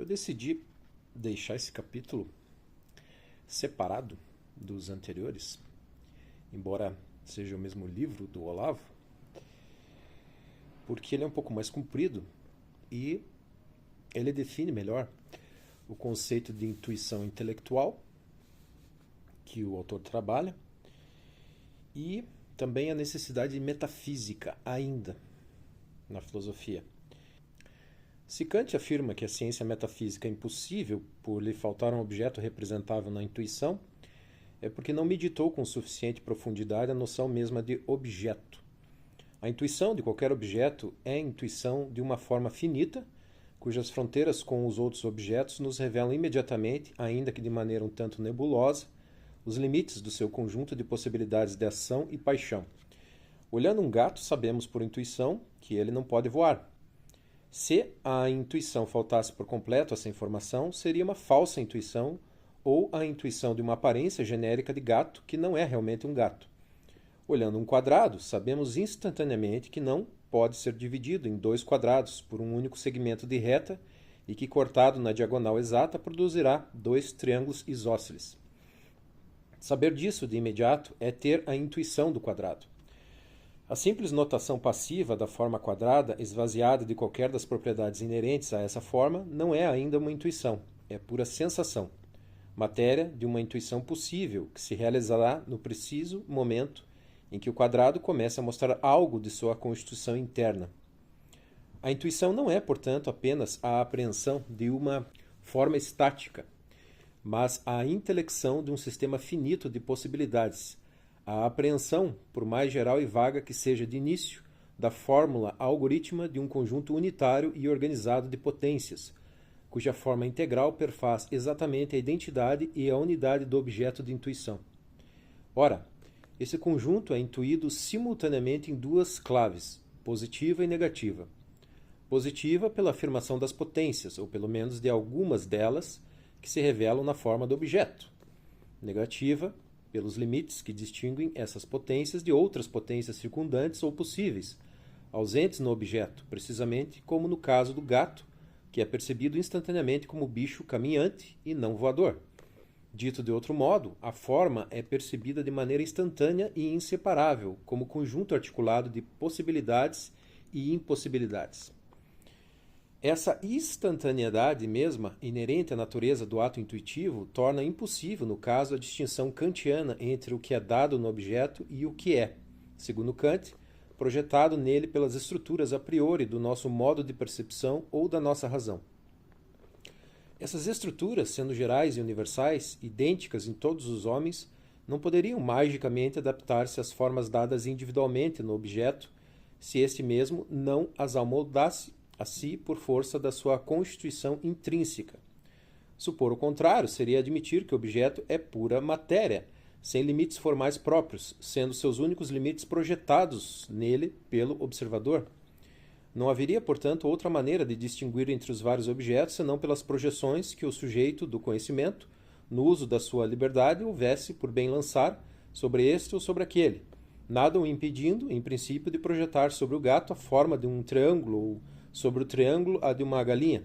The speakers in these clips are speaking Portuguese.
Eu decidi deixar esse capítulo separado dos anteriores, embora seja o mesmo livro do Olavo, porque ele é um pouco mais comprido e ele define melhor o conceito de intuição intelectual que o autor trabalha e também a necessidade de metafísica ainda na filosofia. Se Kant afirma que a ciência metafísica é impossível por lhe faltar um objeto representável na intuição, é porque não meditou com suficiente profundidade a noção mesma de objeto. A intuição de qualquer objeto é a intuição de uma forma finita, cujas fronteiras com os outros objetos nos revelam imediatamente, ainda que de maneira um tanto nebulosa, os limites do seu conjunto de possibilidades de ação e paixão. Olhando um gato, sabemos por intuição que ele não pode voar. Se a intuição faltasse por completo essa informação, seria uma falsa intuição ou a intuição de uma aparência genérica de gato que não é realmente um gato. Olhando um quadrado, sabemos instantaneamente que não pode ser dividido em dois quadrados por um único segmento de reta e que, cortado na diagonal exata, produzirá dois triângulos isósceles. Saber disso de imediato é ter a intuição do quadrado. A simples notação passiva da forma quadrada, esvaziada de qualquer das propriedades inerentes a essa forma, não é ainda uma intuição, é pura sensação. Matéria de uma intuição possível, que se realizará no preciso momento em que o quadrado começa a mostrar algo de sua constituição interna. A intuição não é, portanto, apenas a apreensão de uma forma estática, mas a intelecção de um sistema finito de possibilidades, a apreensão, por mais geral e vaga que seja de início, da fórmula algorítmica de um conjunto unitário e organizado de potências, cuja forma integral perfaz exatamente a identidade e a unidade do objeto de intuição. Ora, esse conjunto é intuído simultaneamente em duas claves, positiva e negativa. Positiva pela afirmação das potências, ou pelo menos de algumas delas, que se revelam na forma do objeto. Negativa pelos limites que distinguem essas potências de outras potências circundantes ou possíveis, ausentes no objeto, precisamente como no caso do gato, que é percebido instantaneamente como bicho caminhante e não voador. Dito de outro modo, a forma é percebida de maneira instantânea e inseparável, como conjunto articulado de possibilidades e impossibilidades. Essa instantaneidade mesma, inerente à natureza do ato intuitivo, torna impossível, no caso, a distinção kantiana entre o que é dado no objeto e o que é, segundo Kant, projetado nele pelas estruturas a priori do nosso modo de percepção ou da nossa razão. Essas estruturas, sendo gerais e universais, idênticas em todos os homens, não poderiam magicamente adaptar-se às formas dadas individualmente no objeto, se este mesmo não as amoldasse a si por força da sua constituição intrínseca. Supor o contrário seria admitir que o objeto é pura matéria, sem limites formais próprios, sendo seus únicos limites projetados nele pelo observador. Não haveria, portanto, outra maneira de distinguir entre os vários objetos senão pelas projeções que o sujeito do conhecimento, no uso da sua liberdade, houvesse por bem lançar sobre este ou sobre aquele, nada o impedindo, em princípio, de projetar sobre o gato a forma de um triângulo ou sobre o triângulo a de uma galinha.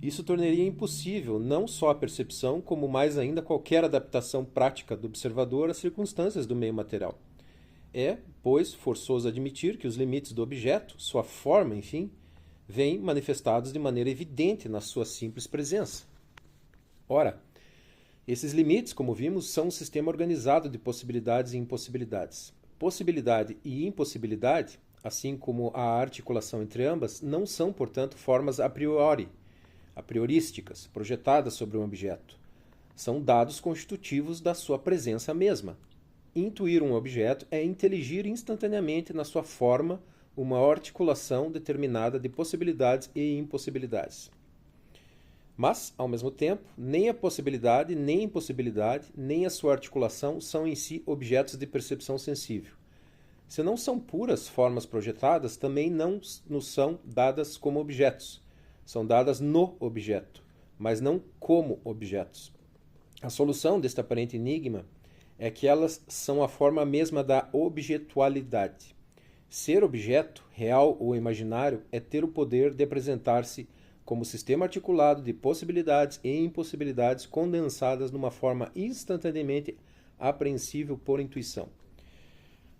Isso tornaria impossível não só a percepção, como mais ainda qualquer adaptação prática do observador às circunstâncias do meio material. É, pois, forçoso admitir que os limites do objeto, sua forma, enfim, vêm manifestados de maneira evidente na sua simples presença. Ora, esses limites, como vimos, são um sistema organizado de possibilidades e impossibilidades. Possibilidade e impossibilidade, assim como a articulação entre ambas, não são, portanto, formas a priorísticas, projetadas sobre um objeto. São dados constitutivos da sua presença mesma. Intuir um objeto é inteligir instantaneamente na sua forma uma articulação determinada de possibilidades e impossibilidades. Mas, ao mesmo tempo, nem a possibilidade, nem a impossibilidade, nem a sua articulação são em si objetos de percepção sensível. Se não são puras formas projetadas, também não nos são dadas como objetos. São dadas no objeto, mas não como objetos. A solução deste aparente enigma é que elas são a forma mesma da objetualidade. Ser objeto, real ou imaginário, é ter o poder de apresentar-se como sistema articulado de possibilidades e impossibilidades condensadas numa forma instantaneamente apreensível por intuição.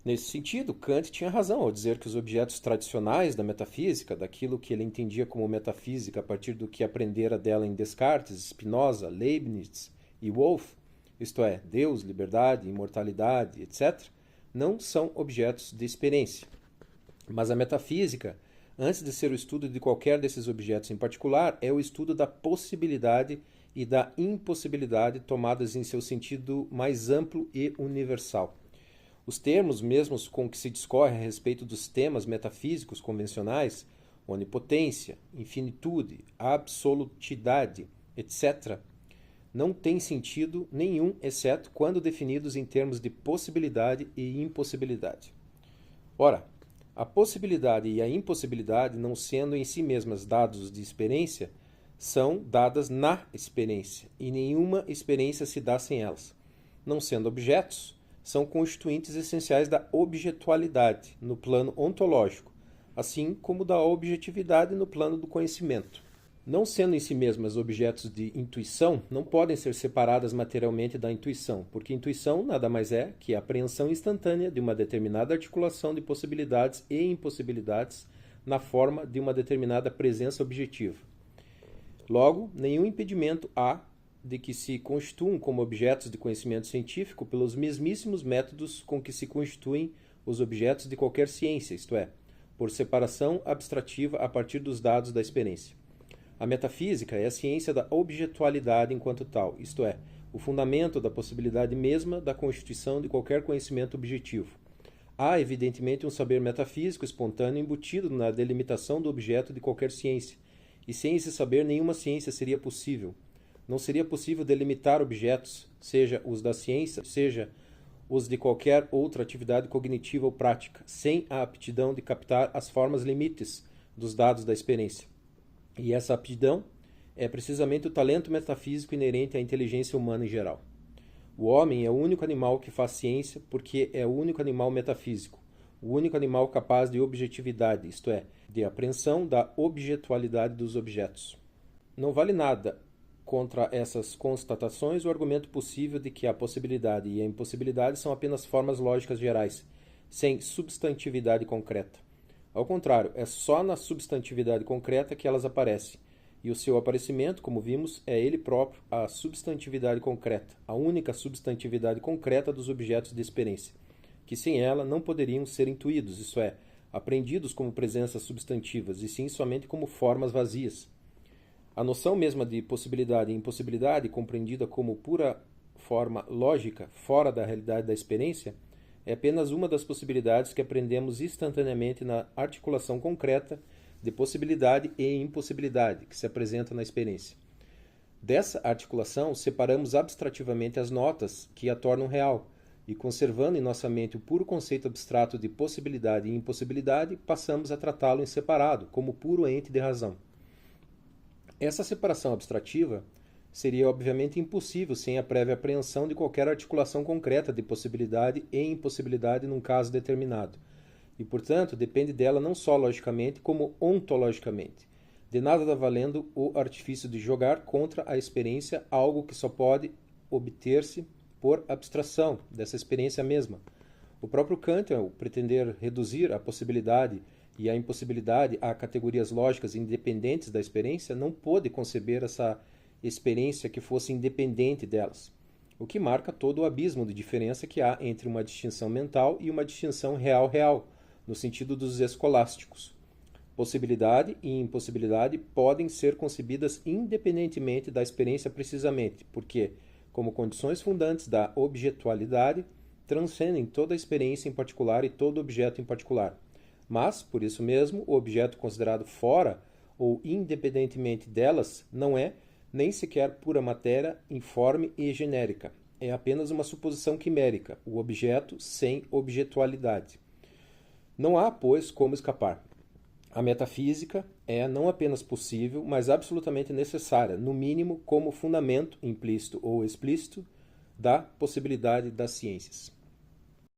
Nesse sentido, Kant tinha razão ao dizer que os objetos tradicionais da metafísica, daquilo que ele entendia como metafísica a partir do que aprendera dela em Descartes, Spinoza, Leibniz e Wolff, isto é, Deus, liberdade, imortalidade, etc., não são objetos de experiência. Mas a metafísica, antes de ser o estudo de qualquer desses objetos em particular, é o estudo da possibilidade e da impossibilidade tomadas em seu sentido mais amplo e universal. Os termos mesmos com que se discorre a respeito dos temas metafísicos convencionais, onipotência, infinitude, absolutidade, etc., não têm sentido nenhum, exceto quando definidos em termos de possibilidade e impossibilidade. Ora, a possibilidade e a impossibilidade, não sendo em si mesmas dados de experiência, são dadas na experiência, e nenhuma experiência se dá sem elas. Não sendo objetos, são constituintes essenciais da objetualidade no plano ontológico, assim como da objetividade no plano do conhecimento. Não sendo em si mesmas objetos de intuição, não podem ser separadas materialmente da intuição, porque intuição nada mais é que a apreensão instantânea de uma determinada articulação de possibilidades e impossibilidades na forma de uma determinada presença objetiva. Logo, nenhum impedimento há de que se constituam como objetos de conhecimento científico pelos mesmíssimos métodos com que se constituem os objetos de qualquer ciência, isto é, por separação abstrativa a partir dos dados da experiência. A metafísica é a ciência da objetualidade enquanto tal, isto é, o fundamento da possibilidade mesma da constituição de qualquer conhecimento objetivo. Há, evidentemente, um saber metafísico espontâneo embutido na delimitação do objeto de qualquer ciência, e sem esse saber nenhuma ciência seria possível. Não seria possível delimitar objetos, seja os da ciência, seja os de qualquer outra atividade cognitiva ou prática, sem a aptidão de captar as formas limites dos dados da experiência. E essa aptidão é precisamente o talento metafísico inerente à inteligência humana em geral. O homem é o único animal que faz ciência porque é o único animal metafísico, o único animal capaz de objetividade, isto é, de apreensão da objetualidade dos objetos. Não vale nada contra essas constatações o argumento possível de que a possibilidade e a impossibilidade são apenas formas lógicas gerais, sem substantividade concreta. Ao contrário, é só na substantividade concreta que elas aparecem, e o seu aparecimento, como vimos, é ele próprio a substantividade concreta, a única substantividade concreta dos objetos de experiência, que sem ela não poderiam ser intuídos, isto é, apreendidos como presenças substantivas, e sim somente como formas vazias. A noção mesma de possibilidade e impossibilidade, compreendida como pura forma lógica, fora da realidade da experiência, é apenas uma das possibilidades que aprendemos instantaneamente na articulação concreta de possibilidade e impossibilidade que se apresenta na experiência. Dessa articulação, separamos abstrativamente as notas que a tornam real, e conservando em nossa mente o puro conceito abstrato de possibilidade e impossibilidade, passamos a tratá-lo em separado, como puro ente de razão. Essa separação abstrativa seria obviamente impossível sem a prévia apreensão de qualquer articulação concreta de possibilidade e impossibilidade num caso determinado, e, portanto, depende dela não só logicamente, como ontologicamente. De nada dá valendo o artifício de jogar contra a experiência algo que só pode obter-se por abstração dessa experiência mesma. O próprio Kant, ao pretender reduzir a possibilidade e a impossibilidade a categorias lógicas independentes da experiência, não pôde conceber essa experiência que fosse independente delas, o que marca todo o abismo de diferença que há entre uma distinção mental e uma distinção real-real, no sentido dos escolásticos. Possibilidade e impossibilidade podem ser concebidas independentemente da experiência precisamente, porque, como condições fundantes da objetualidade, transcendem toda a experiência em particular e todo objeto em particular. Mas, por isso mesmo, o objeto considerado fora ou independentemente delas não é nem sequer pura matéria informe e genérica. É apenas uma suposição quimérica, o objeto sem objetualidade. Não há, pois, como escapar. A metafísica é não apenas possível, mas absolutamente necessária, no mínimo como fundamento implícito ou explícito da possibilidade das ciências.